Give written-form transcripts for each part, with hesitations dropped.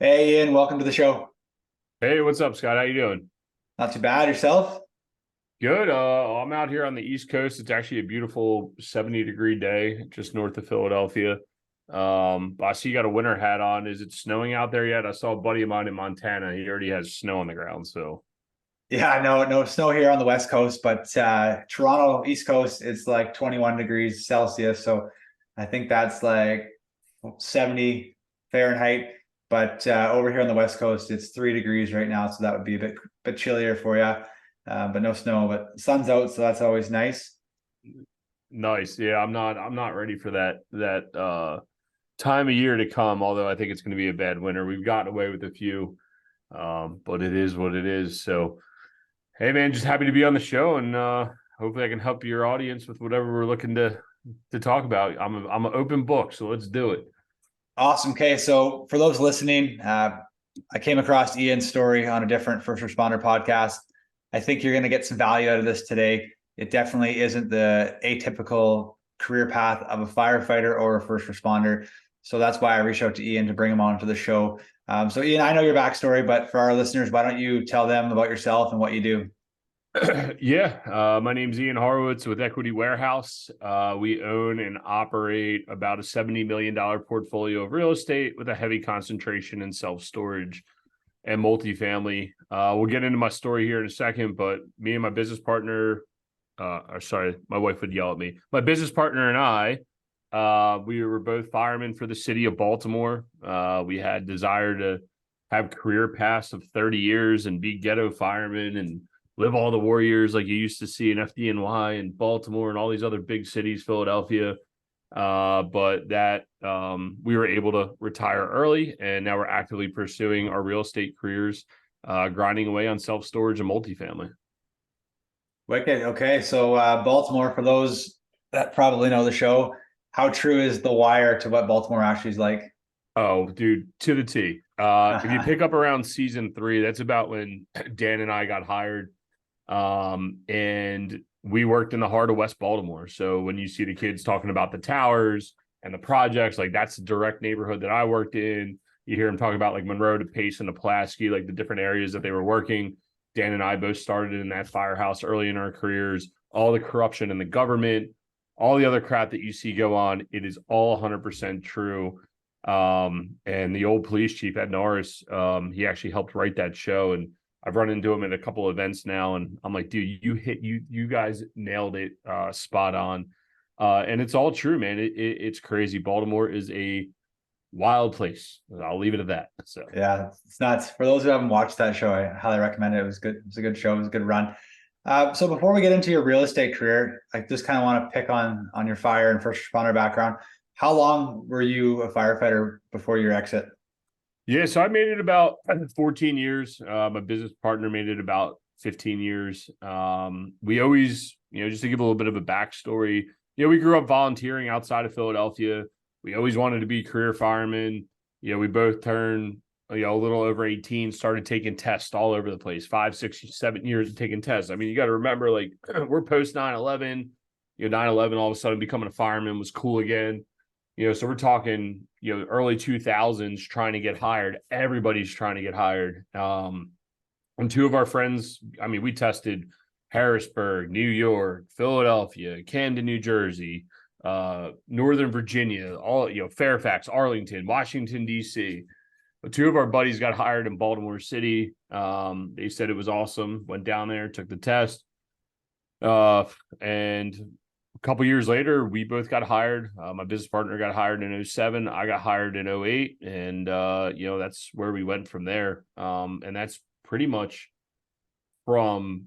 Hey Ian, welcome to the show. Hey, what's up, Scott? How you doing? Not too bad yourself? Good. I'm out here on the East Coast. It's actually a beautiful 70-degree day just north of Philadelphia. I see you got a winter hat on. Is it snowing out there yet? I saw a buddy of mine in Montana. He already has snow on the ground. So Yeah, no snow here on the West Coast, but Toronto, East Coast, it's like 21 degrees Celsius. So I think that's like 70 Fahrenheit. But over here on the West Coast, it's 3 degrees right now. So that would be a bit chillier for you. But no snow, but the sun's out, so that's always nice. nice. Yeah, I'm not ready for that time of year to come, although I think it's going to be a bad winter. We've gotten away with a few, but it is what it is. So hey man, just happy to be on the show, and hopefully I can help your audience with whatever we're looking to talk about. I'm an open book, so let's do it. Awesome. Okay, so for those listening, I came across Ian's story on a different first responder podcast. I think you're going to get some value out of this today. It definitely isn't the atypical career path of a firefighter or a first responder. So that's why I reached out to Ian to bring him on to the show. So Ian, I know your backstory, but for our listeners, why don't you tell them about yourself and what you do? Yeah, my name's Ian Horowitz with Equity Warehouse. We own and operate about a $70 million portfolio of real estate with a heavy concentration in self-storage and multifamily. We'll get into my story here in a second, but me and my business partner, or sorry, my wife would yell at me. My business partner and I, we were both firemen for the city of Baltimore. We had desire to have career paths of 30 years and be ghetto firemen and live all the war years like you used to see in FDNY and Baltimore and all these other big cities, Philadelphia. But that we were able to retire early, and now we're actively pursuing our real estate careers, grinding away on self-storage and multifamily. Wicked. Okay, so Baltimore, for those that probably know the show, how true is the wire to what Baltimore actually is like? Oh, dude, to the T. If you pick up around season 3, that's about when Dan and I got hired. And we worked in the heart of West Baltimore. So when you see the kids talking about the towers and the projects, like that's the direct neighborhood that I worked in. You hear them talking about like Monroe to Pace and to Pulaski, like the different areas that they were working. Dan and I both started in that firehouse early in our careers. All the corruption in the government, all the other crap that you see go on, it is all 100% true. And the old police chief, Ed Norris, he actually helped write that show. And I've run into him at a couple of events now, and I'm like, dude, you guys nailed it, spot on. And it's all true, man. It's crazy. Baltimore is a wild place. I'll leave it at that. So Yeah, it's nuts. For those who haven't watched that show, I highly recommend it. It was good. It was a good show. It was a good run. So before we get into your real estate career, I just kind of want to pick on your fire and first responder background. How long were you a firefighter before your exit? yeah, so I made it about 14 years. My business partner made it about 15 years. We always, just to give a little bit of a backstory, we grew up volunteering outside of Philadelphia. We always wanted to be career firemen. We both turned, a little over 18, started taking tests all over the place, 5, 6, 7 years of taking tests. I mean, you got to remember, like, we're post 9/11, 9/11, all of a sudden becoming a fireman was cool again. So we're talking, early 2000s trying to get hired. Everybody's trying to get hired. And two of our friends, I mean, we tested Harrisburg, New York, Philadelphia, Camden, New Jersey, Northern Virginia, all, Fairfax, Arlington, Washington, D.C. But two of our buddies got hired in Baltimore City. They said it was awesome. Went down there, took the test. And a couple years later, we both got hired. My business partner got hired in 07. I got hired in 08. And, that's where we went from there. And that's pretty much from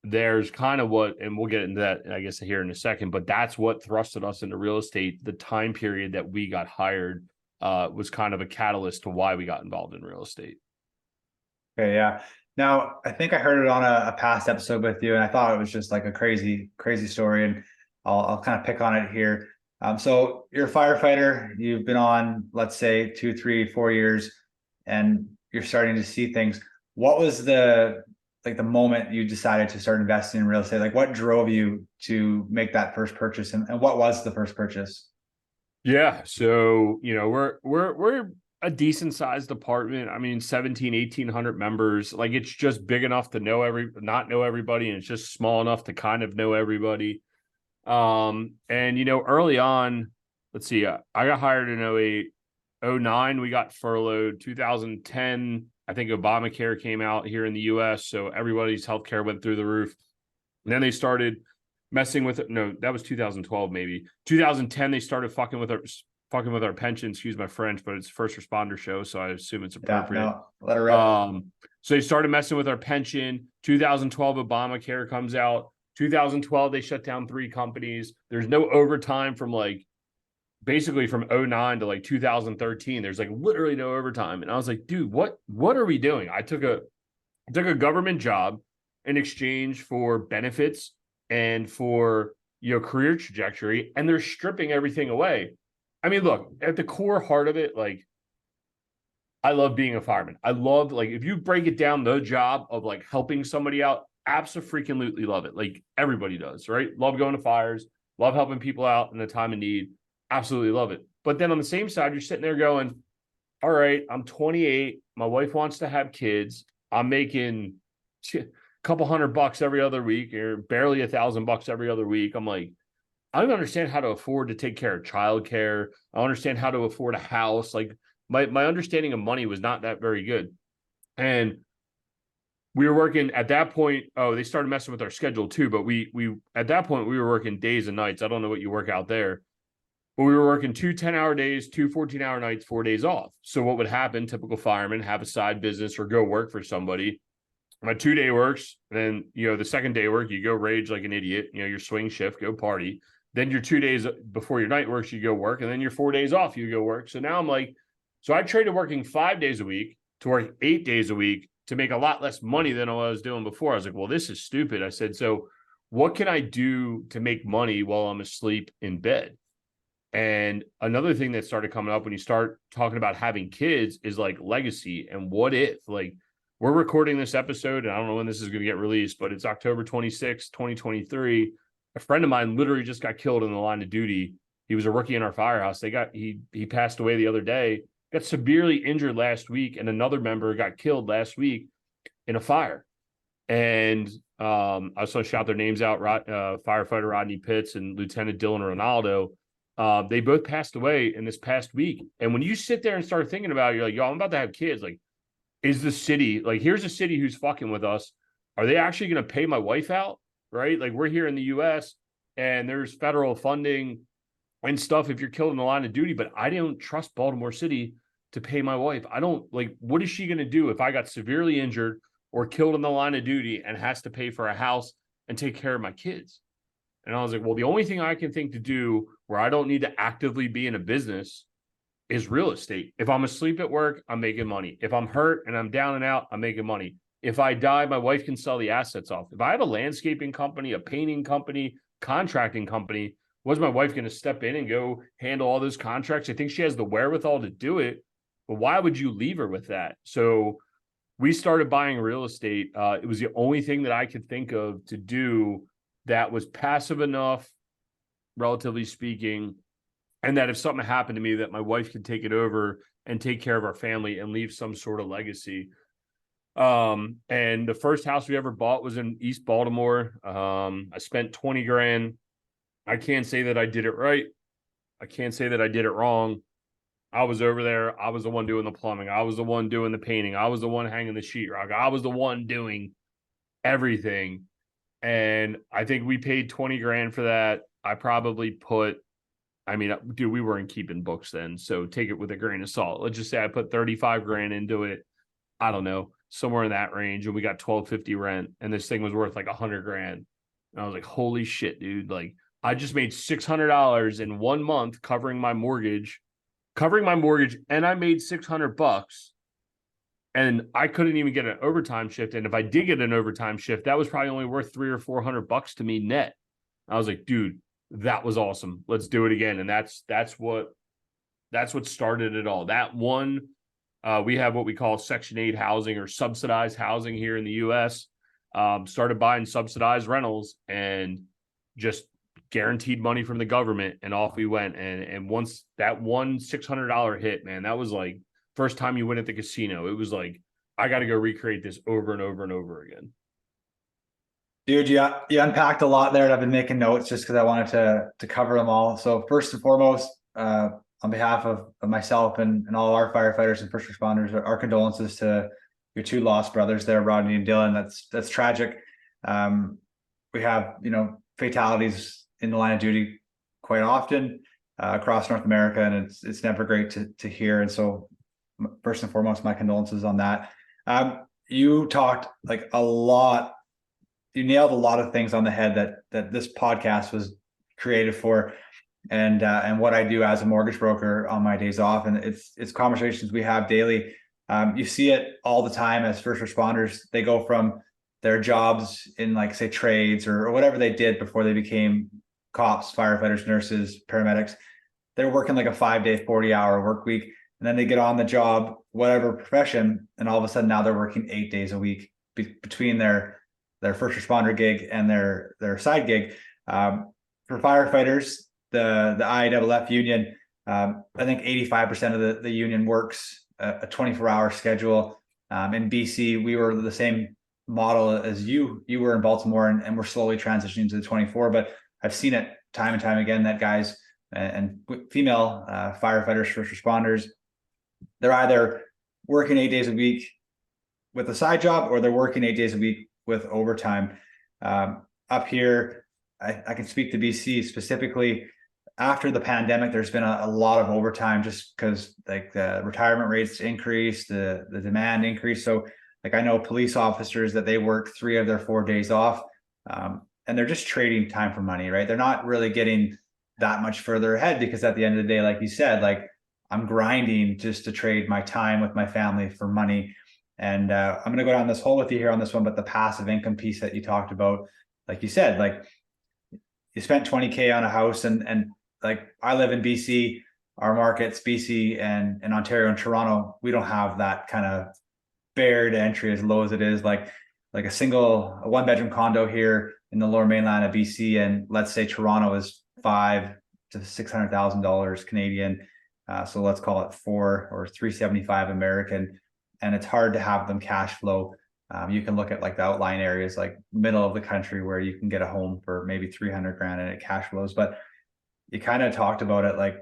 there's kind of what, and we'll get into that, I guess, here in a second, but that's what thrusted us into real estate. The time period that we got hired was kind of a catalyst to why we got involved in real estate. Okay, yeah. Now, I think I heard it on a past episode with you, and I thought it was just like a crazy story. And I'll kind of pick on it here. So you're a firefighter. You've been on, let's say, 2, 3, 4 years, and you're starting to see things. What was the moment you decided to start investing in real estate? Like, what drove you to make that first purchase, and what was the first purchase? Yeah. So, we're a decent sized department. I mean, 1,700, 1,800 members. Like, it's just big enough to not know everybody, and it's just small enough to kind of know everybody. And early on, let's see, I got hired in 08, 09, we got furloughed. 2010, I think Obamacare came out here in the US, so everybody's healthcare went through the roof. And then they started messing with it. No, that was 2012, maybe. 2010, they started fucking with our pension. Excuse my French, but it's a first responder show, so I assume it's appropriate. No, let her rip. So they started messing with our pension. 2012, Obamacare comes out. 2012, they shut down 3 companies. There's no overtime from basically from 09 to 2013. There's literally no overtime. And I was like, dude, what are we doing? I took a government job in exchange for benefits and for career trajectory, and they're stripping everything away. I mean, look, at the core heart of it, I love being a fireman. I love, if you break it down, the job of helping somebody out, absolutely love it. Everybody does, right? Love going to fires, love helping people out in a time of need. Absolutely love it. But then on the same side, you're sitting there going, all right, I'm 28. My wife wants to have kids. I'm making a couple $100 every other week, or barely $1,000 every other week. I'm like, I don't understand how to afford to take care of childcare. I don't understand how to afford a house. My understanding of money was not that very good. And we were working at that point. Oh, they started messing with our schedule too. But we at that point, we were working days and nights. I don't know what you work out there, but we were working 2 10-hour days, 2 14-hour nights, 4 days off. So what would happen? Typical fireman, have a side business or go work for somebody. My 2-day works, then the second day work, you go rage like an idiot. Your swing shift, go party. Then your 2 days before your night works, you go work, and then your 4 days off, you go work. So now I'm like, so I traded working 5 days a week to work 8 days a week to make a lot less money than I was doing before. I was like, well, this is stupid. I said, so what can I do to make money while I'm asleep in bed? And another thing that started coming up when you start talking about having kids is legacy and what if. We're recording this episode, and I don't know when this is going to get released, but it's October 26, 2023. A friend of mine literally just got killed in the line of duty. He was a rookie in our firehouse. He passed away the other day, got severely injured last week, and another member got killed last week in a fire. And I was going to shout their names out, firefighter Rodney Pitts and Lieutenant Dylan Ronaldo. They both passed away in this past week. And when you sit there and start thinking about it, you're like, yo, I'm about to have kids. Is the city, here's a city who's fucking with us. Are they actually going to pay my wife out? Right? We're here in the US and there's federal funding and stuff if you're killed in the line of duty, but I don't trust Baltimore City to pay my wife. I don't what is she going to do if I got severely injured or killed in the line of duty and has to pay for a house and take care of my kids? And I was like, well, the only thing I can think to do where I don't need to actively be in a business is real estate. If I'm asleep at work, I'm making money. If I'm hurt and I'm down and out, I'm making money. If I die, my wife can sell the assets off. If I have a landscaping company, a painting company, contracting company, was my wife going to step in and go handle all those contracts? I think she has the wherewithal to do it, but why would you leave her with that? So we started buying real estate. It was the only thing that I could think of to do that was passive enough, relatively speaking, and that if something happened to me, that my wife could take it over and take care of our family and leave some sort of legacy. And the first house we ever bought was in East Baltimore. I spent 20 grand. I can't say that I did it right. I can't say that I did it wrong. I was over there. I was the one doing the plumbing. I was the one doing the painting. I was the one hanging the sheetrock. I was the one doing everything. And I think we paid 20 grand for that. I probably dude, we weren't keeping books then, so take it with a grain of salt. Let's just say I put 35 grand into it. I don't know, somewhere in that range, and we got $1,250 rent, and this thing was worth 100 grand. And I was like, holy shit, dude. I just made $600 in 1 month covering my mortgage, and I made $600. And I couldn't even get an overtime shift. And if I did get an overtime shift, that was probably only worth $300 or $400 to me net. I was like, dude, that was awesome. Let's do it again. And that's what started it all. That one, we have what we call Section 8 housing or subsidized housing here in the US. Started buying subsidized rentals and just guaranteed money from the government, and off we went. And once that one $600 hit, man, that was first time you went at the casino? It was like, I got to go recreate this over and over and over again. Dude, you unpacked a lot there, and I've been making notes just because I wanted to cover them all. So first and foremost, on behalf of myself and all our firefighters and first responders, our condolences to your two lost brothers there, Rodney and Dylan. That's tragic. We have, fatalities in the line of duty quite often across North America, and it's never great to hear. And so first and foremost, my condolences on that. You talked like a lot. You nailed a lot of things on the head that this podcast was created for, and what I do as a mortgage broker on my days off, and it's conversations we have daily. You see it all the time as first responders. They go from their jobs in, like, say, trades or whatever they did before they became cops, firefighters, nurses, paramedics. They're working like a 5-day, 40-hour work week, and then they get on the job, whatever profession, and all of a sudden now they're working 8 days a week between their first responder gig and their side gig. For firefighters, the IAFF union, I think 85% of the union works a 24-hour schedule. In BC, we were the same model as you were in Baltimore, and we're slowly transitioning to the 24. But I've seen it time and time again that guys and female firefighters, first responders, they're either working 8 days a week with a side job, or they're working 8 days a week with overtime. Up here, I can speak to BC specifically. After the pandemic, there's been a lot of overtime just because, like, the retirement rates increased, the demand increased. So, like, I know police officers that they work 3 of their 4 days off, and they're just trading time for money, right? They're not really getting that much further ahead, because at the end of the day, like you said, like, I'm grinding just to trade my time with my family for money. And I'm going to go down this hole with you here on this one, but the passive income piece that you talked about, like you said, like, you spent 20K on a house, and like, I live in BC, our markets, BC and Ontario and Toronto, we don't have that kind of barrier to entry as low as it is. Like a 1-bedroom condo here in the lower mainland of BC, and let's say Toronto is $500,000 to $600,000 Canadian. So let's call it 4 or 375 American. And it's hard to have them cash flow. You can look at, like, the outlying areas, like middle of the country, where you can get a home for maybe 300 grand and it cash flows. But you kind of talked about it, like,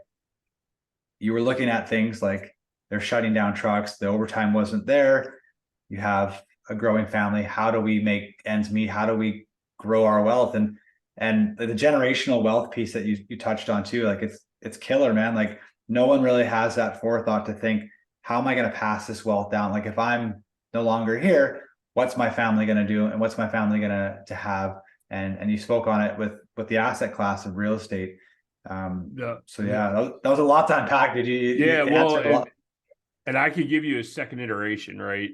you were looking at things like they're shutting down trucks, the overtime wasn't there. You have a growing family. How do we make ends meet? How do we grow our wealth? And the generational wealth piece that you touched on too, like, it's killer, man. Like, no one really has that forethought to think, how am I going to pass this wealth down? Like, if I'm no longer here, what's my family going to do, and what's my family going to have? And you spoke on it with the asset class of real estate. So that was a lot to unpack. Did you and I could give you a second iteration, right?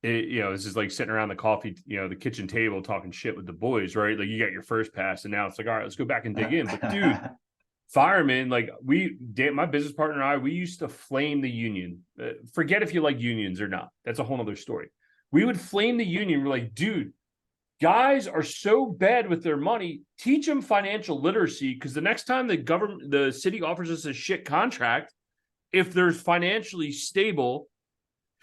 This is like sitting around the kitchen table talking shit with the boys, right? Like, you got your first pass, and now it's like, all right, let's go back and dig in. But dude, firemen, like, my business partner and I, we used to flame the union. Forget if you like unions or not. That's a whole nother story. We would flame the union. We're like, dude, guys are so bad with their money. Teach them financial literacy, because the next time the city offers us a shit contract, if they're financially stable,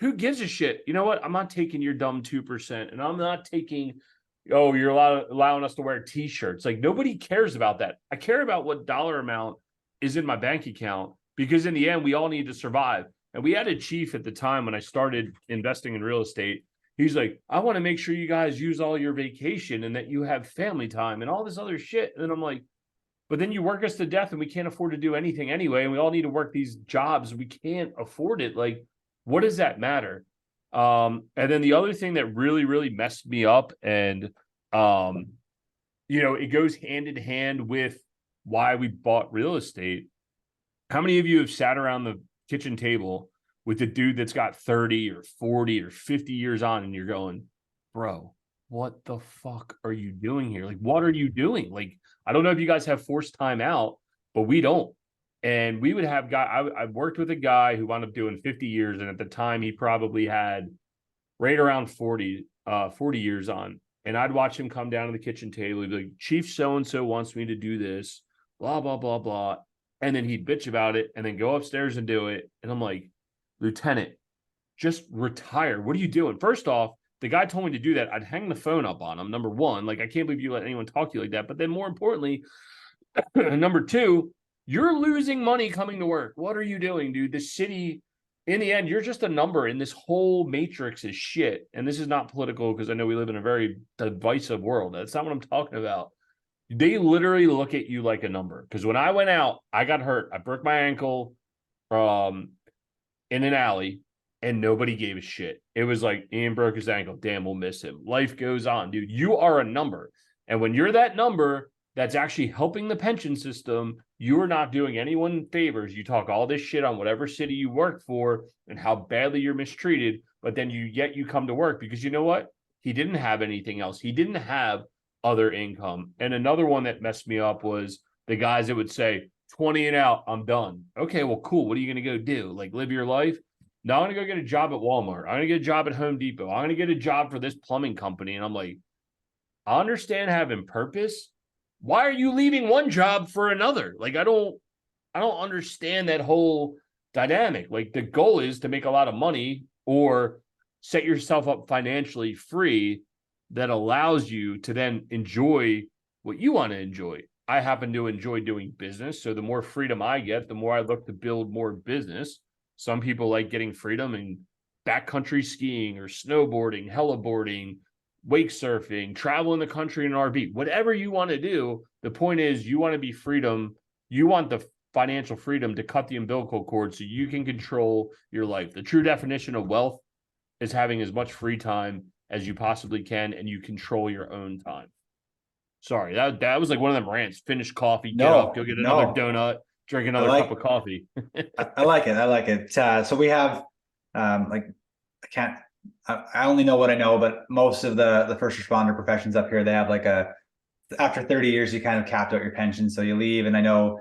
who gives a shit? You know what? I'm not taking your dumb 2%, and I'm not taking, you're allowing us to wear t-shirts. Like, nobody cares about that. I care about what dollar amount is in my bank account, because in the end, we all need to survive. And we had a chief at the time when I started investing in real estate. He's like, I want to make sure you guys use all your vacation and that you have family time and all this other shit. And then I'm like, but then you work us to death and we can't afford to do anything anyway. And we all need to work these jobs. We can't afford it. Like, what does that matter? And then the other thing that really, really messed me up, and, it goes hand in hand with why we bought real estate. How many of you have sat around the kitchen table with a dude that's got 30 or 40 or 50 years on, and you're going, bro, what the fuck are you doing here? Like, what are you doing? Like, I don't know if you guys have forced time out, but we don't. And we would have I worked with a guy who wound up doing 50 years. And at the time he probably had right around 40 years on. And I'd watch him come down to the kitchen table. He'd be like, Chief so-and-so wants me to do this, blah, blah, blah, blah. And then he'd bitch about it and then go upstairs and do it. And I'm like, Lieutenant, just retire. What are you doing? First off, the guy told me to do that. I'd hang the phone up on him. Number one, like, I can't believe you let anyone talk to you like that. But then more importantly, number two, you're losing money coming to work. What are you doing, dude? The city, in the end, you're just a number, and this whole matrix is shit. And this is not political, because I know we live in a very divisive world. That's not what I'm talking about. They literally look at you like a number. Because when I went out, I got hurt. I broke my ankle in an alley, and nobody gave a shit. It was like, Ian broke his ankle. Damn, we'll miss him. Life goes on, dude. You are a number. And when you're that number that's actually helping the pension system, you're not doing anyone favors. You talk all this shit on whatever city you work for and how badly you're mistreated, but then you come to work because you know what? He didn't have anything else. He didn't have other income. And another one that messed me up was the guys that would say, 20 and out, I'm done. Okay, well, cool. What are you going to go do? Like, live your life? No, I'm going to go get a job at Walmart. I'm going to get a job at Home Depot. I'm going to get a job for this plumbing company. And I'm like, I understand having purpose. Why are you leaving one job for another? Like, I don't understand that whole dynamic. Like, the goal is to make a lot of money or set yourself up financially free that allows you to then enjoy what you want to enjoy. I happen to enjoy doing business. So the more freedom I get, the more I look to build more business. Some people like getting freedom and backcountry skiing or snowboarding, heliboarding, wake surfing, travel in the country in an RV, whatever you want to do. The point is, you want to be freedom. You want the financial freedom to cut the umbilical cord so you can control your life. The true definition of wealth is having as much free time as you possibly can, and you control your own time. Sorry, that was like one of them rants. Finish coffee, get up, go get another donut, drink another cup of coffee. I like it. I like it. So we have, like, I only know what I know, but most of the first responder professions up here, they have like after 30 years, you kind of capped out your pension. So you leave. And I know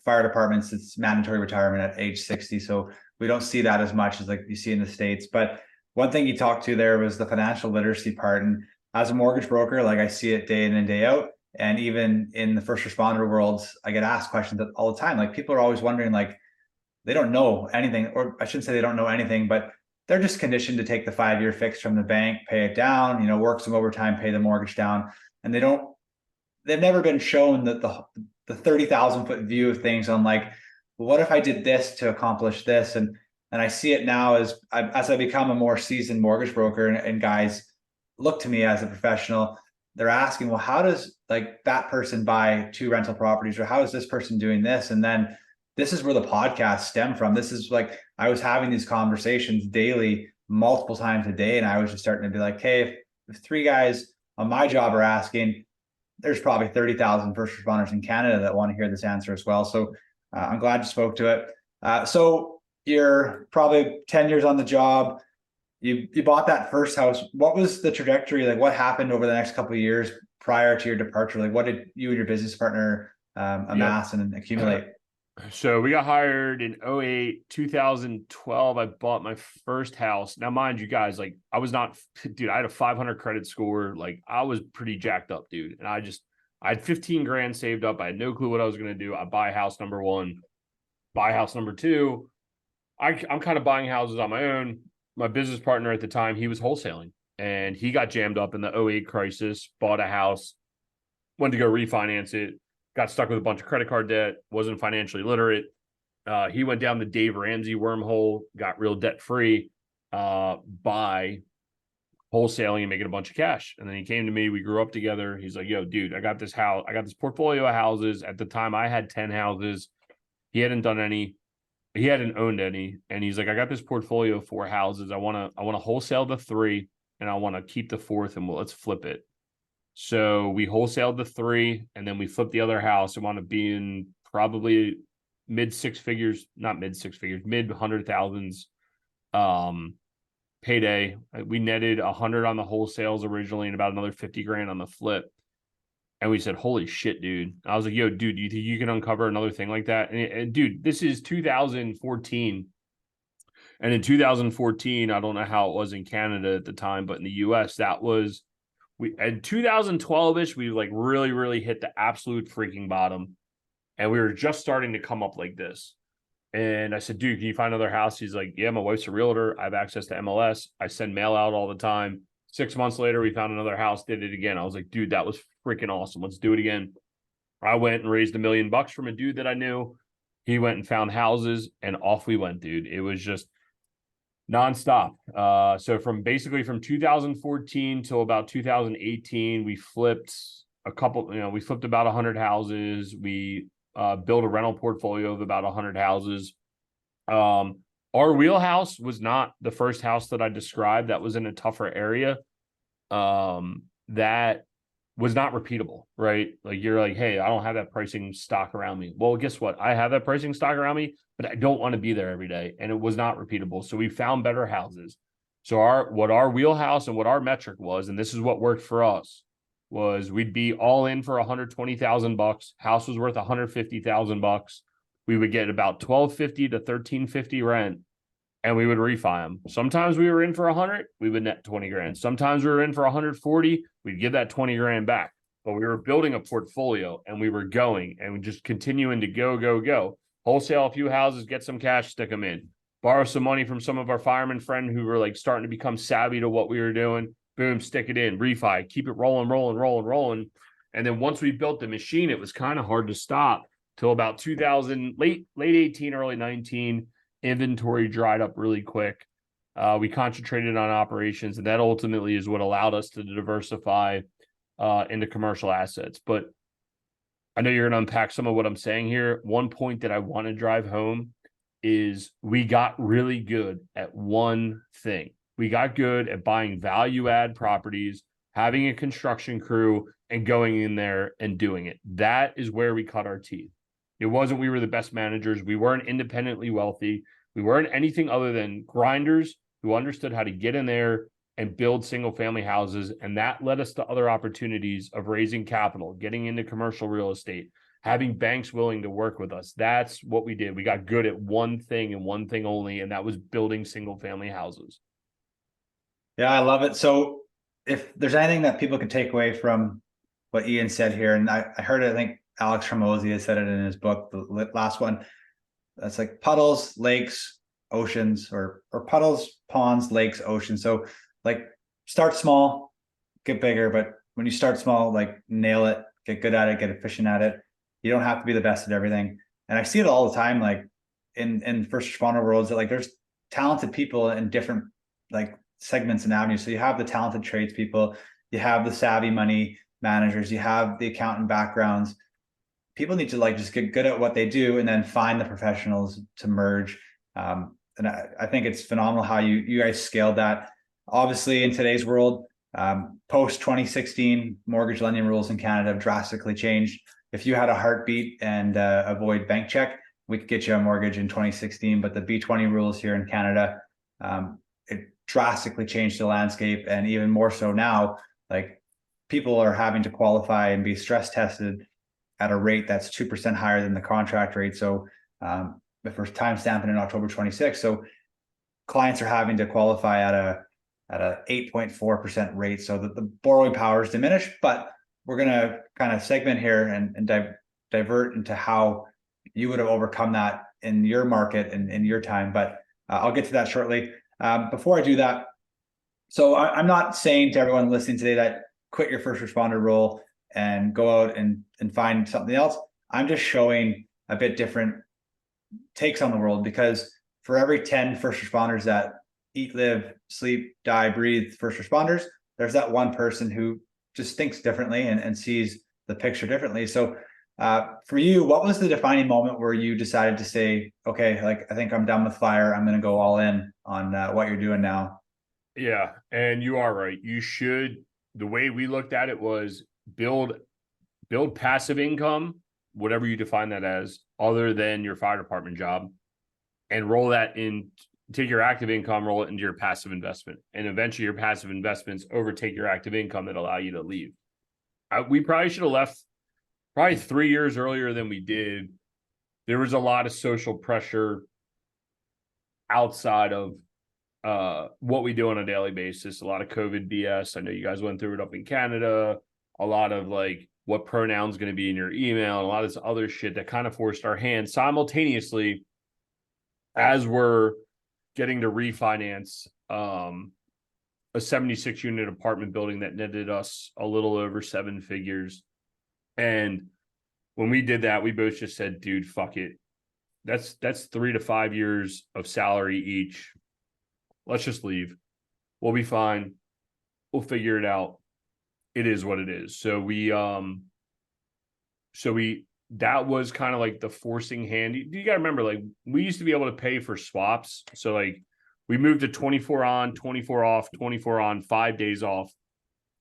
fire departments, it's mandatory retirement at age 60. So we don't see that as much as like you see in the States. But one thing you talked to there was the financial literacy part. And as a mortgage broker, like, I see it day in and day out. And even in the first responder world, I get asked questions all the time. Like, people are always wondering, like, they don't know anything, or I shouldn't say they don't know anything, but they're just conditioned to take the 5-year fix from the bank, pay it down, work some overtime, pay the mortgage down. And they've never been shown that the 30,000 foot view of things on, like, well, what if I did this to accomplish this? And I see it now as I become a more seasoned mortgage broker, and guys look to me as a professional. They're asking, well, how does, like, that person buy 2 rental properties, or how is this person doing this? And then this is where the podcast stem from. This is like, I was having these conversations daily, multiple times a day. And I was just starting to be like, hey, if 3 guys on my job are asking, there's probably 30,000 first responders in Canada that want to hear this answer as well. So I'm glad you spoke to it. So you're probably 10 years on the job. You bought that first house. What was the trajectory? Like, what happened over the next couple of years prior to your departure? Like, what did you and your business partner amass and accumulate? So we got hired in 08, 2012. I bought my first house. Now, mind you guys, like, I had a 500 credit score. Like, I was pretty jacked up, dude. And I had 15 grand saved up. I had no clue what I was going to do. I buy house number 1, buy house number 2. I'm kind of buying houses on my own. My business partner at the time, he was wholesaling, and he got jammed up in the 08 crisis, bought a house, went to go refinance it, got stuck with a bunch of credit card debt, wasn't financially literate. He went down the Dave Ramsey wormhole, got real debt free by wholesaling and making a bunch of cash. And then he came to me. We grew up together. He's like, yo, dude, I got this house. I got this portfolio of houses. At the time, I had 10 houses. He hadn't done any. He hadn't owned any. And he's like, I got this portfolio of 4 houses. I want to wholesale the 3, and I want to keep the 4th, and let's flip it. So we wholesaled the 3, and then we flipped the other house. I want to be in probably mid 100,000s payday. We netted 100 on the wholesales originally and about another 50 grand on the flip. And we said, holy shit, dude. I was like, yo, dude, do you think you can uncover another thing like that? And dude, this is 2014. And in 2014, I don't know how it was in Canada at the time, but in the US, in 2012-ish, we like really, really hit the absolute freaking bottom. And we were just starting to come up like this. And I said, dude, can you find another house? He's like, yeah, my wife's a realtor. I have access to MLS. I send mail out all the time. 6 months later, we found another house, did it again. I was like, dude, that was freaking awesome. Let's do it again. I went and raised $1 million from a dude that I knew. He went and found houses, and off we went, dude. It was just nonstop. So from 2014 till about 2018, we flipped we flipped about 100 houses. We built a rental portfolio of about 100 houses. Our wheelhouse was not the first house that I described that was in a tougher area. That was not repeatable, right? Like you're like, hey, I don't have that pricing stock around me. Well, guess what? I have that pricing stock around me, but I don't want to be there every day. And it was not repeatable. So we found better houses. So what our wheelhouse and what our metric was, and this is what worked for us, was we'd be all in for $120,000. House was worth $150,000. We would get about $1,250 to $1,350 rent, and we would refi them. Sometimes we were in for 100, we would net 20 grand. Sometimes we were in for 140, we'd give that 20 grand back. But we were building a portfolio, and we were going, and we just continuing to go. Wholesale a few houses, get some cash, stick them in. Borrow some money from some of our firemen friends who were like starting to become savvy to what we were doing. Boom, stick it in, refi, keep it rolling. And then once we built the machine, it was kind of hard to stop till about 2000, late 18, early 19. Inventory dried up really quick. We concentrated on operations, and that ultimately is what allowed us to diversify into commercial assets. But I know you're going to unpack some of what I'm saying here. One point that I want to drive home is we got really good at one thing. We got good at buying value add properties, having a construction crew, and going in there and doing it. That is where we cut our teeth. It wasn't we were the best managers. We weren't independently wealthy. We weren't anything other than grinders who understood how to get in there and build single family houses. And that led us to other opportunities of raising capital, getting into commercial real estate, having banks willing to work with us. That's what we did. We got good at one thing and one thing only, and that was building single family houses. Yeah, I love it. So if there's anything that people can take away from what Ian said here, and I heard it, I think Alex Hormozzi has said it in his book, the last one. That's like puddles, lakes, oceans, or puddles, ponds, lakes, oceans. So like start small, get bigger, but when you start small, like nail it, get good at it, get efficient at it. You don't have to be the best at everything. And I see it all the time, like in first responder worlds, that like there's talented people in different like segments and avenues. So you have the talented tradespeople, you have the savvy money managers, you have the accountant backgrounds. People need to like just get good at what they do and then find the professionals to merge. And I think it's phenomenal how you guys scaled that. Obviously, in today's world, post 2016, mortgage lending rules in Canada have drastically changed. If you had a heartbeat and avoid bank check, we could get you a mortgage in 2016. But the B20 rules here in Canada, it drastically changed the landscape, and even more so now. Like people are having to qualify and be stress tested at a rate that's 2% higher than the contract rate. So if we're time stamping in October 26th, so clients are having to qualify at a 8.4% rate. So the borrowing power is diminished, but we're going to kind of segment here and divert into how you would have overcome that in your market and in your time. But I'll get to that shortly. Before I do that, so I'm not saying to everyone listening today that quit your first responder role and go out and find something else. I'm just showing a bit different takes on the world, because for every 10 first responders that eat, live, sleep, die, breathe first responders, there's that one person who just thinks differently and sees the picture differently. So for you, what was the defining moment where you decided to say, okay, like I think I'm done with fire, I'm going to go all in on what you're doing now? Yeah, and you are right. You should. The way we looked at it was build passive income, whatever you define that as, other than your fire department job, and roll that in. Take your active income, roll it into your passive investment, and eventually your passive investments overtake your active income that allow you to leave. We probably should have left probably 3 years earlier than we did. There was a lot of social pressure outside of what we do on a daily basis. A lot of COVID BS. I know you guys went through it up in Canada. A lot of like what pronoun's going to be in your email, and a lot of this other shit that kind of forced our hand. Simultaneously, as we're getting to refinance a 76 unit apartment building that netted us a little over 7 figures. And when we did that, we both just said, dude, fuck it. That's 3 to 5 years of salary each. Let's just leave. We'll be fine. We'll figure it out. It is what it is. So that was kind of like the forcing hand. You got to remember, like, we used to be able to pay for swaps. So like we moved to 24 on, 24 off, 24 on, 5 days off.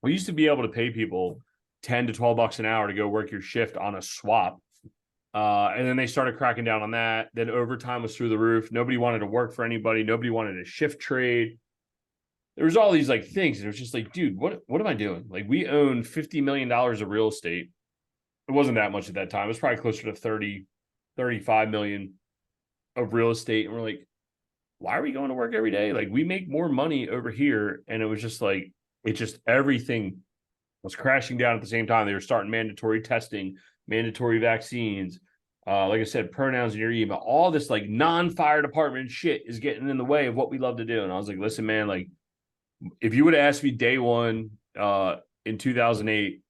We used to be able to pay people 10 to 12 bucks an hour to go work your shift on a swap. And then they started cracking down on that. Then overtime was through the roof. Nobody wanted to work for anybody. Nobody wanted a shift trade. There was all these like things. And it was just like, dude, what am I doing? Like, we own $50 million of real estate. It wasn't that much at that time. It was probably closer to 30, 35 million of real estate. And we're like, why are we going to work every day? Like, we make more money over here. And it was just like, everything was crashing down at the same time. They were starting mandatory testing, mandatory vaccines. Like I said, pronouns in your email, all this like non-fire department shit is getting in the way of what we love to do. And I was like, listen, man, like, if you would have asked me day one in 2008,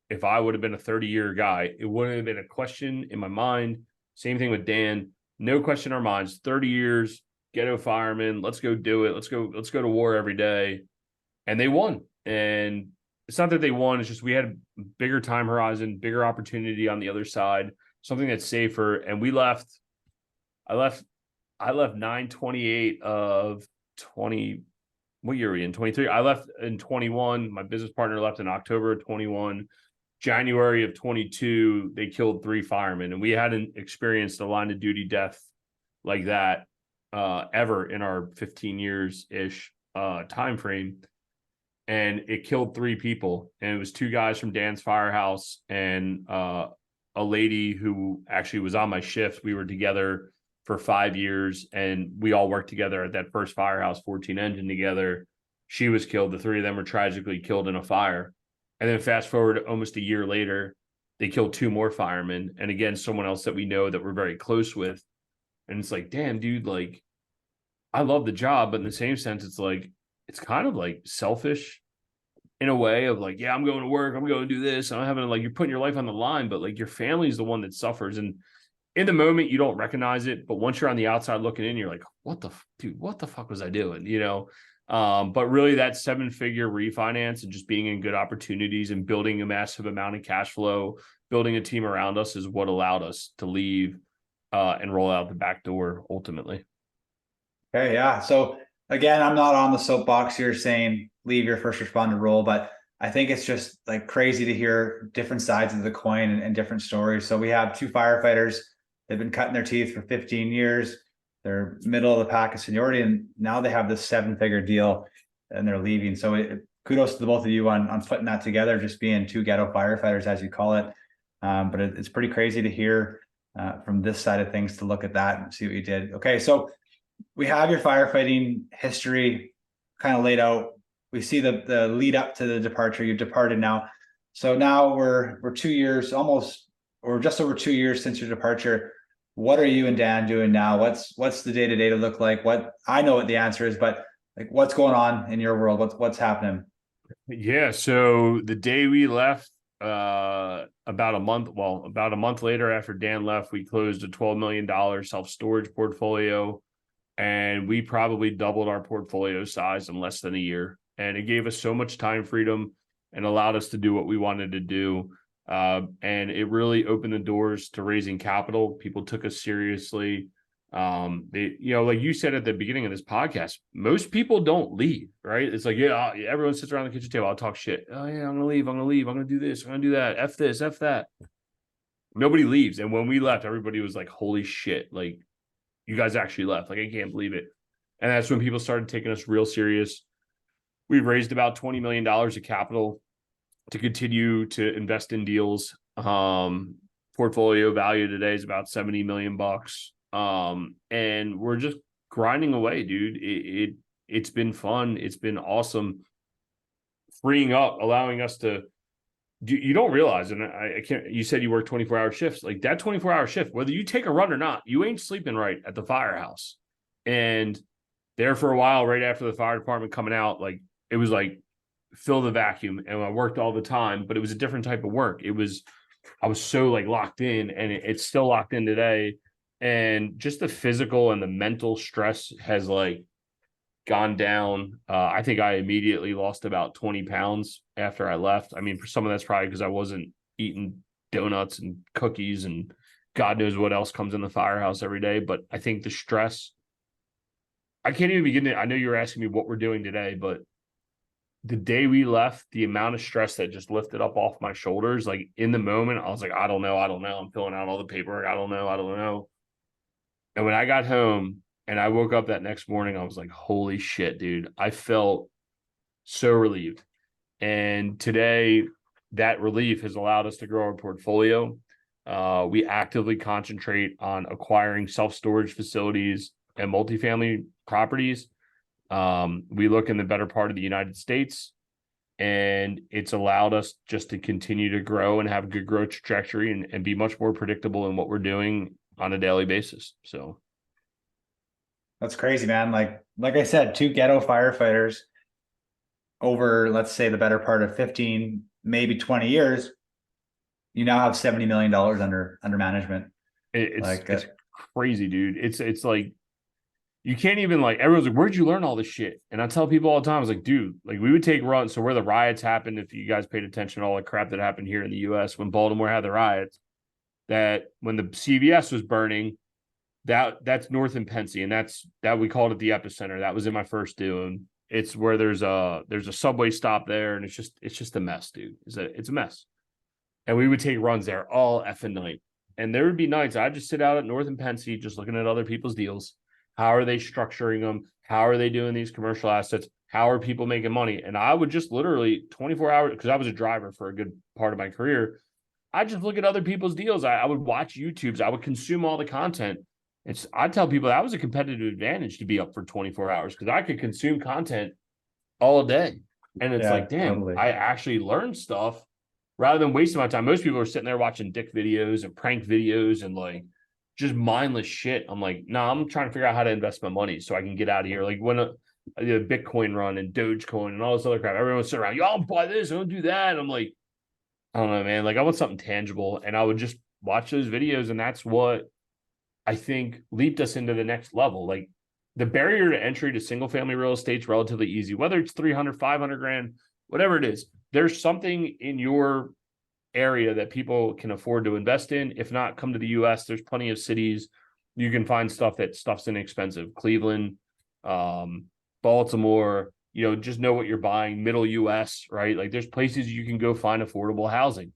if I would have been a 30-year guy, it wouldn't have been a question in my mind. Same thing with Dan. No question in our minds. 30 years, ghetto fireman. Let's go do it. Let's go to war every day. And they won. And it's not that they won. It's just we had a bigger time horizon, bigger opportunity on the other side, something that's safer. And we left. I left 9/28 of 20. What year are we in? 23. I left in 21. My business partner left in October of 21. January of 22, they killed 3 firemen, and we hadn't experienced a line of duty death like that ever in our 15 years ish time frame. And it killed 3 people, and it was 2 guys from Dan's firehouse and a lady who actually was on my shift. We were together for 5 years, and we all worked together at that first firehouse, 14 engine together. She was killed. The 3 of them were tragically killed in a fire. And then fast forward almost a year later, they killed 2 more firemen. And again, someone else that we know that we're very close with. And it's like, damn, dude, like, I love the job, but in the same sense, it's like, it's kind of like selfish in a way of like, yeah, I'm going to work, I'm going to do this. I'm having like, you're putting your life on the line, but like your family is the one that suffers. And in the moment, you don't recognize it. But once you're on the outside looking in, you're like, what the fuck was I doing? You know? But really that 7-figure refinance and just being in good opportunities and building a massive amount of cash flow, building a team around us is what allowed us to leave and roll out the back door ultimately. Okay, yeah. So again, I'm not on the soapbox here saying leave your first responder role, but I think it's just like crazy to hear different sides of the coin and different stories. So we have 2 firefighters. They've been cutting their teeth for 15 years. They're middle of the pack of seniority, and now they have this 7-figure deal and they're leaving. So kudos to the both of you on putting that together, just being 2 ghetto firefighters, as you call it. But it's pretty crazy to hear from this side of things, to look at that and see what you did. Okay, so we have your firefighting history kind of laid out. We see the lead up to the departure. You've departed now. So now we're 2 years, almost, or just over 2 years since your departure. What are you and Dan doing now? What's the day-to-day to look like? What, I know what the answer is, but like, what's going on in your world? What's happening? Yeah. So the day we left, about a month later after Dan left, we closed a $12 million self-storage portfolio, and we probably doubled our portfolio size in less than a year. And it gave us so much time freedom and allowed us to do what we wanted to do. And it really opened the doors to raising capital. People took us seriously. They, like you said at the beginning of this podcast, most people don't leave, right? It's like, yeah, everyone sits around the kitchen table. I'll talk shit. Oh yeah, I'm going to leave. I'm going to do this. I'm going to do that. F this, F that. Nobody leaves. And when we left, everybody was like, holy shit. Like, you guys actually left. Like, I can't believe it. And that's when people started taking us real serious. We've raised about $20 million of capital to continue to invest in deals. Portfolio value today is about 70 million bucks. And we're just grinding away, dude. It's been fun. It's been awesome. Freeing up, allowing us to do, you don't realize, and I can't, you said you work 24-hour shifts. Like that 24-hour shift, whether you take a run or not, you ain't sleeping right at the firehouse. And there for a while, right after the fire department coming out, like it was like fill the vacuum, and I worked all the time, but it was a different type of work. I was so like locked in, and it's still locked in today. And just the physical and the mental stress has like gone down. I think I immediately lost about 20 pounds after I left. I mean, for some of that's probably because I wasn't eating donuts and cookies and God knows what else comes in the firehouse every day. But I think the stress, I can't even begin to, I know you were asking me what we're doing today, but the day we left, the amount of stress that just lifted up off my shoulders, like in the moment, I was like, I don't know. I'm filling out all the paperwork. I don't know. And when I got home and I woke up that next morning, I was like, holy shit, dude. I felt so relieved. And today, that relief has allowed us to grow our portfolio. We actively concentrate on acquiring self-storage facilities and multifamily properties. We look in the better part of the United States, and it's allowed us just to continue to grow and have a good growth trajectory and be much more predictable in what we're doing on a daily basis. So That's crazy, man. Like I said, two ghetto firefighters over, let's say, the better part of 15, maybe 20 years, you now have $70 million under management. It's crazy, dude. It's like you can't even like everyone's like, where'd you learn all this shit? And I tell people all the time, I was like, dude, like we would take runs. So where the riots happened, if you guys paid attention to all the crap that happened here in the US when Baltimore had the riots, that when the CVS was burning, that's north in Pensy, and that we called it the epicenter. That was in my first doing. It's where there's a subway stop there, and it's just a mess, dude. It's a mess. And we would take runs there all effing night. And there would be nights I'd just sit out at North and Pensy just looking at other people's deals. How are they structuring them? How are they doing these commercial assets? How are people making money? And I would just literally 24 hours, because I was a driver for a good part of my career. I just look at other people's deals. I would watch YouTubes. I would consume all the content. I tell people that was a competitive advantage to be up for 24 hours because I could consume content all day. And it's like, damn, totally. I actually learned stuff rather than wasting my time. Most people are sitting there watching dick videos and prank videos and like just mindless shit. I'm like, no, I'm trying to figure out how to invest my money so I can get out of here. Like when a Bitcoin run and Dogecoin and all this other crap, everyone's sitting around, y'all buy this, don't do that. And I'm like, I don't know, man. Like I want something tangible. And I would just watch those videos. And that's what I think leaped us into the next level. Like the barrier to entry to single family real estate is relatively easy, whether it's 300, 500 grand, whatever it is. There's something in your area that people can afford to invest in. If not, come to the US. There's plenty of cities you can find stuff's inexpensive. Cleveland, Baltimore, just know what you're buying. Middle US, right? Like there's places you can go find affordable housing.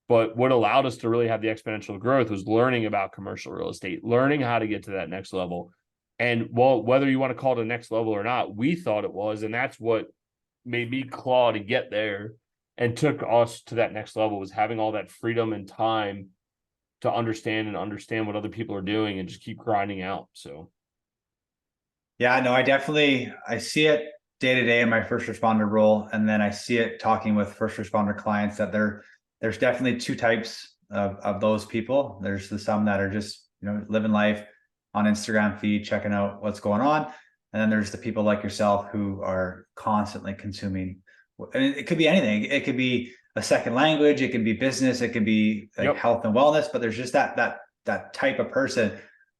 But what allowed us to really have the exponential growth was learning about commercial real estate, learning how to get to that next level. And whether you want to call it a next level or not, we thought it was. And that's what made me claw to get there and took us to that next level, was having all that freedom and time to understand what other people are doing and just keep grinding out. So. Yeah, no, I see it day to day in my first responder role. And then I see it talking with first responder clients that there's definitely two types of those people. There's some that are just, living life on Instagram feed, checking out what's going on. And then there's the people like yourself who are constantly consuming. And it could be anything. It could be a second language. It can be business. It can be like health and wellness. But there's just that type of person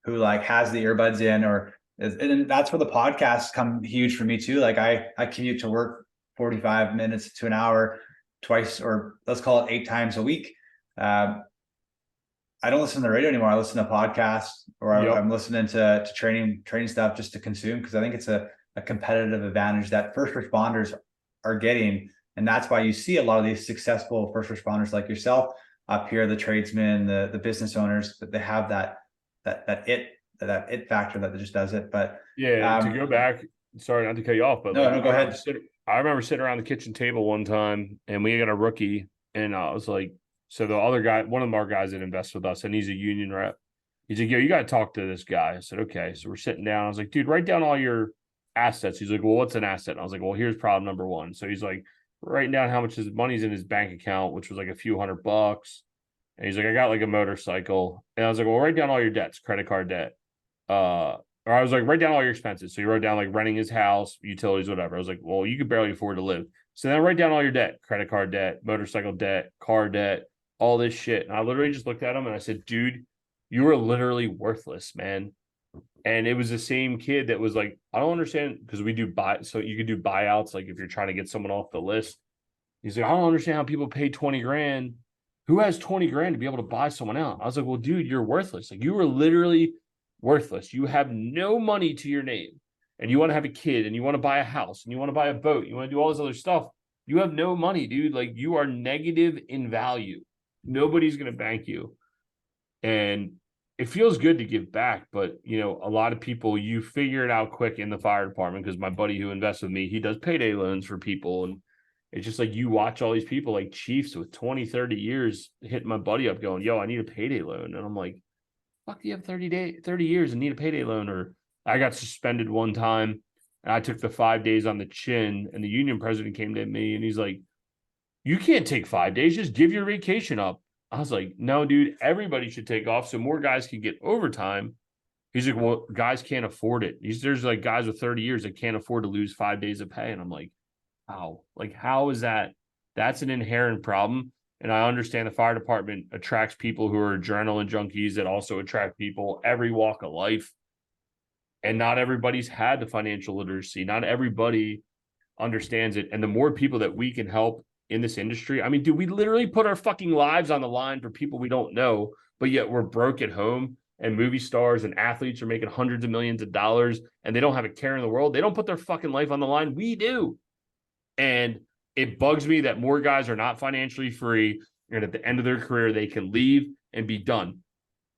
who like has the earbuds in, and that's where the podcasts come huge for me too. Like I commute to work 45 minutes to an hour twice, or let's call it 8 times a week. I don't listen to the radio anymore. I listen to podcasts, or I'm listening to training stuff just to consume, because I think it's a competitive advantage that first responders are getting. And that's why you see a lot of these successful first responders like yourself up here, the tradesmen, the business owners, that they have that it factor that just does it. But to go back, sorry not to cut you off, but no, go ahead. I remember sitting around the kitchen table one time and we got a rookie, and I was like, so the other guy, one of our guys that invests with us, and he's a union rep. He's like, yo, you got to talk to this guy. I said, okay. So we're sitting down. I was like, dude, write down all your assets. He's like, well, what's an asset? And I was like, well, here's problem number one. So he's like, writing down how much his money's in his bank account, which was like a few $100. And he's like, I got like a motorcycle. And I was like, well, write down all your debts, credit card debt, or I was like, write down all your expenses. So he wrote down like renting his house, utilities, whatever. I was like, well, you could barely afford to live. So then write down all your debt, credit card debt, motorcycle debt, car debt, all this shit. And I literally just looked at him and I said, dude, you are literally worthless, man. And it was the same kid that was like, I don't understand, because we do so you could do buyouts, like if you're trying to get someone off the list. He's like, I don't understand how people pay 20 grand. Who has 20 grand to be able to buy someone out? I was like, well, dude, you're worthless. Like, you were literally worthless. You have no money to your name, and you want to have a kid, and you want to buy a house, and you want to buy a boat, you want to do all this other stuff. You have no money, dude. Like, you are negative in value. Nobody's going to bank you. And it feels good to give back, but a lot of people, you figure it out quick in the fire department, because my buddy who invests with me, he does payday loans for people. And it's just like, you watch all these people like chiefs with 20, 30 years hitting my buddy up going, yo, I need a payday loan. And I'm like, fuck, do you have 30 years and need a payday loan? Or I got suspended one time and I took the 5 days on the chin, and the union president came to me and he's like, you can't take 5 days, just give your vacation up. I was like, no, dude, everybody should take off so more guys can get overtime. He's like, well, guys can't afford it. There's like guys with 30 years that can't afford to lose 5 days of pay. And I'm like, how? Like, how is that? That's an inherent problem. And I understand the fire department attracts people who are adrenaline junkies that also attract people every walk of life. And not everybody's had the financial literacy. Not everybody understands it. And the more people that we can help in this industry, I mean, dude, we literally put our fucking lives on the line for people we don't know, but yet we're broke at home, and movie stars and athletes are making hundreds of millions of dollars and they don't have a care in the world. They don't put their fucking life on the line. We do. And it bugs me that more guys are not financially free, and at the end of their career, they can leave and be done.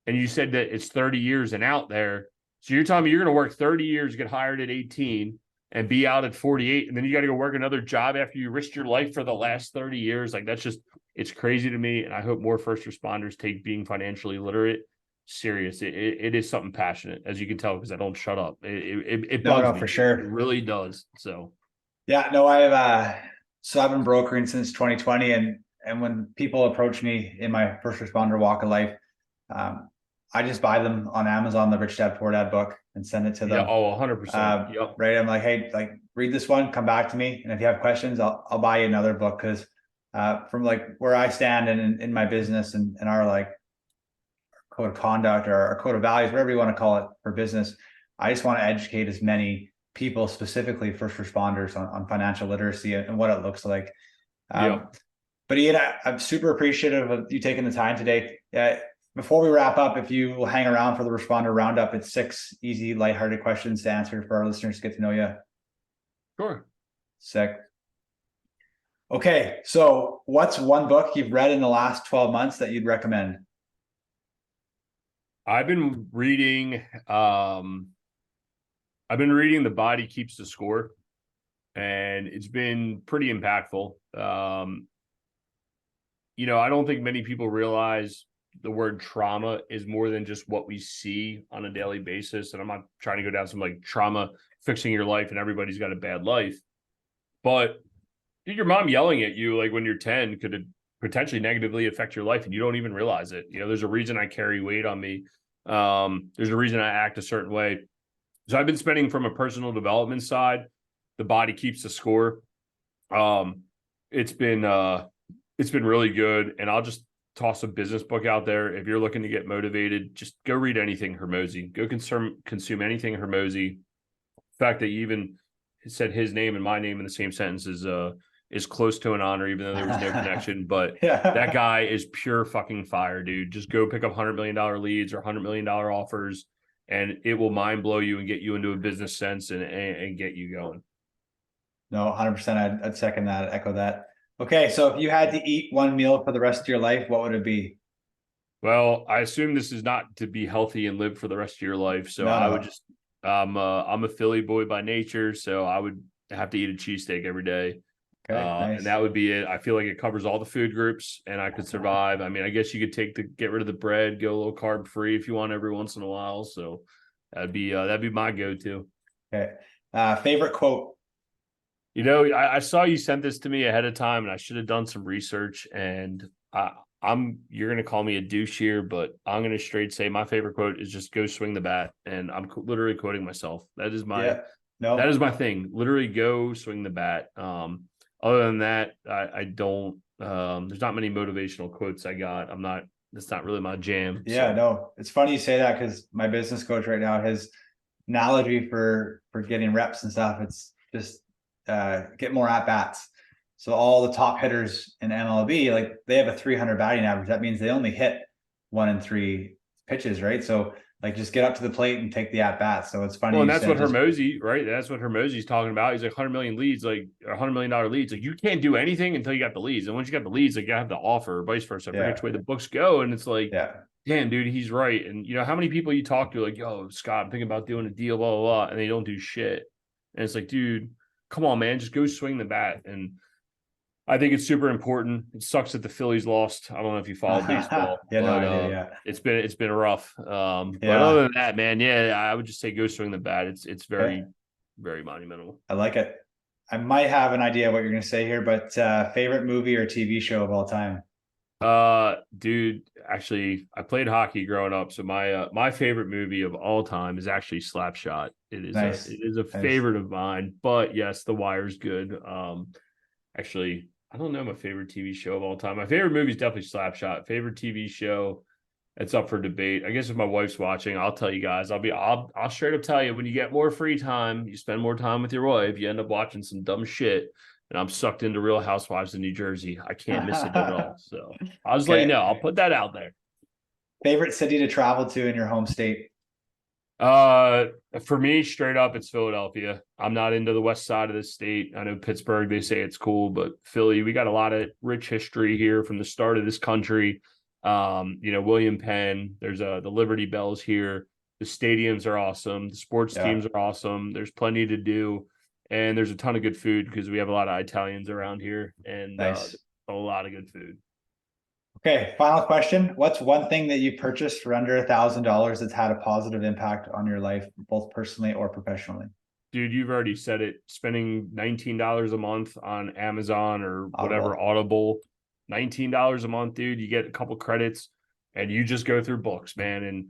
And you said that it's 30 years and out there. So you're telling me you're going to work 30 years, get hired at 18, and be out at 48, and then you got to go work another job after you risked your life for the last 30 years. Like, that's just, it's crazy to me. And I hope more first responders take being financially literate serious. It is something passionate, as you can tell, because I don't shut up. It bugs me. For sure. It really does. So. Yeah, no, so I've been brokering since 2020, and when people approach me in my first responder walk of life, I just buy them on Amazon, the Rich Dad Poor Dad book, and send it to them. Yeah, 100%. Yep. Right. I'm like, hey, like, read this one, come back to me, and if you have questions, I'll buy you another book, because from like where I stand in my business and our like code of conduct or our code of values, whatever you want to call it for business, I just want to educate as many people, specifically first responders, on financial literacy and what it looks like. But Ian, I'm super appreciative of you taking the time today. Before we wrap up, if you will hang around for the responder roundup, it's 6 easy, lighthearted questions to answer for our listeners to get to know you. Sure. Sick. Okay, so what's one book you've read in the last 12 months that you'd recommend? I've been reading The Body Keeps the Score, and it's been pretty impactful. I don't think many people realize the word trauma is more than just what we see on a daily basis. And I'm not trying to go down some like trauma fixing your life and everybody's got a bad life. But dude, your mom yelling at you like when you're 10 could potentially negatively affect your life and you don't even realize it. There's a reason I carry weight on me. There's a reason I act a certain way. So I've been spending, from a personal development side, The Body Keeps the Score. It's been really good. And I'll just toss a business book out there. If you're looking to get motivated, just go read anything Hormozi. Go consume anything Hormozi. The fact that you even said his name and my name in the same sentence is close to an honor, even though there was no connection. But that guy is pure fucking fire, dude. Just go pick up $100 million leads or $100 million offers, and it will mind blow you and get you into a business sense and get you going. No, 100%. I'd second that, echo that. Okay, so if you had to eat one meal for the rest of your life, what would it be? Well, I assume this is not to be healthy and live for the rest of your life. So I would just, I'm a Philly boy by nature, so I would have to eat a cheesesteak every day. Okay, nice. And that would be it. I feel like it covers all the food groups and I could survive. I mean, I guess you could get rid of the bread, go a little carb free if you want every once in a while. So that'd be my go-to. Okay. Favorite quote? I saw you sent this to me ahead of time and I should have done some research, and you're gonna call me a douche here, but I'm gonna straight say my favorite quote is just go swing the bat, and I'm literally quoting myself. Yeah. That is No. my thing. Literally go swing the bat. Other than that, I don't. There's not many motivational quotes I got. I'm not. That's not really my jam. Yeah, So no. It's funny you say that because my business coach right now, his analogy for getting reps and stuff, it's just get more at bats. So all the top hitters in MLB, like they have a 300 batting average. That means they only hit 1 in 3 pitches, right? So like just get up to the plate and take the at bats. So it's funny well, and you that's said what just Hermosi, right? That's what Hermosi's talking about. He's like 100 million leads, like $100 million leads. Like you can't do anything until you got the leads, and once you got the leads, like you have the offer, or vice versa. I forget yeah, which way the books go, and it's like, yeah. damn, dude, he's right. And you know how many people you talk to, like, yo, Scott, I'm thinking about doing a deal, blah blah blah, and they don't do shit. And it's like, dude, come on, man, just go swing the bat. And I think it's super important. It sucks that the Phillies lost. I don't know if you follow baseball, Yeah, no but idea. Yeah. it's been rough. But other Yeah. than that, man, yeah, I would just say go swing the bat. It's Okay. very, very monumental. I like it. I might have an idea what you're gonna say here, but favorite movie or TV show of all time? Dude, actually, I played hockey growing up, so my favorite movie of all time is actually Slapshot. Nice. It is a Nice. favorite of mine. But yes, The Wire's good. Actually, I don't know my favorite TV show of all time. My favorite movie is definitely Slapshot. Favorite TV show, it's up for debate. I guess if my wife's watching, I'll tell you guys. I'll straight up tell you, when you get more free time, you spend more time with your wife, you end up watching some dumb shit. And I'm sucked into Real Housewives of New Jersey. I can't miss it at all. So I'll just let you Okay. know. I'll put that out there. Favorite city to travel to in your home state? Uh, for me, straight up, it's Philadelphia. I'm not into the west side of the state. I know Pittsburgh, they say it's cool, but Philly, we got a lot of rich history here from the start of this country. William Penn, there's the Liberty Bells here. The stadiums are awesome. The sports Yeah. teams are awesome. There's plenty to do, and there's a ton of good food because we have a lot of Italians around here, and Nice. a lot of good food. Okay, final question. What's one thing that you purchased for under $1,000 that's had a positive impact on your life, both personally or professionally? Dude, you've already said it. Spending $19 a month on Amazon or whatever, Audible. Audible, $19 a month, dude. You get a couple credits and you just go through books, man. And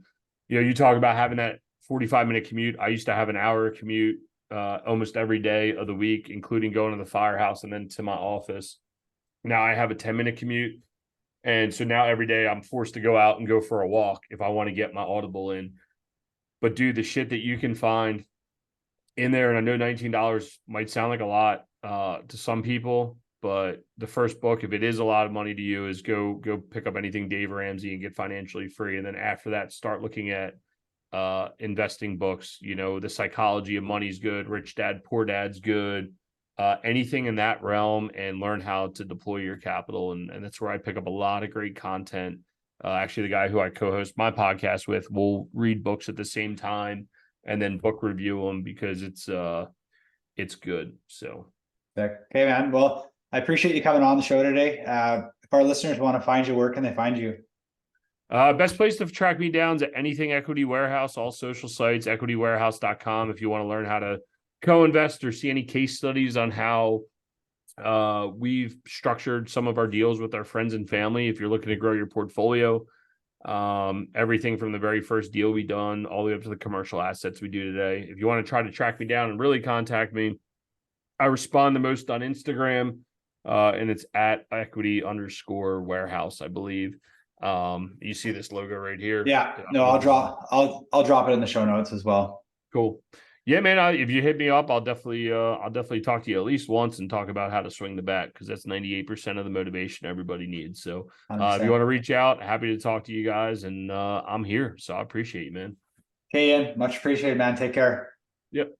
you talk about having that 45-minute commute. I used to have an hour commute almost every day of the week, including going to the firehouse and then to my office. Now I have a 10-minute commute. And so now every day I'm forced to go out and go for a walk if I want to get my Audible in. But dude, the shit that you can find in there, and I know $19 might sound like a lot to some people, but the first book, if it is a lot of money to you, is go pick up anything Dave Ramsey and get financially free. And then after that, start looking at investing books. The Psychology of Money's good, Rich Dad, Poor Dad's good. Anything in that realm, and learn how to deploy your capital. And that's where I pick up a lot of great content. Actually, the guy who I co-host my podcast with will read books at the same time and then book review them because it's good. So Okay, man. Well, I appreciate you coming on the show today. If our listeners want to find you, where can they find you? best place to track me down is at Anything Equity Warehouse, all social sites, equitywarehouse.com. If you want to learn how to co-invest or see any case studies on how we've structured some of our deals with our friends and family, if you're looking to grow your portfolio, everything from the very first deal we done all the way up to the commercial assets we do today. If you want to try to track me down and really contact me, I respond the most on Instagram, and it's at equity_warehouse, I believe. You see this logo right here. Yeah, no, I'll drop it in the show notes as well. Cool. Yeah, man. If you hit me up, I'll definitely talk to you at least once and talk about how to swing the bat, because that's 98% of the motivation everybody needs. So if you want to reach out, happy to talk to you guys, and I'm here. So I appreciate you, man. Okay, Ian, much appreciated, man. Take care. Yep.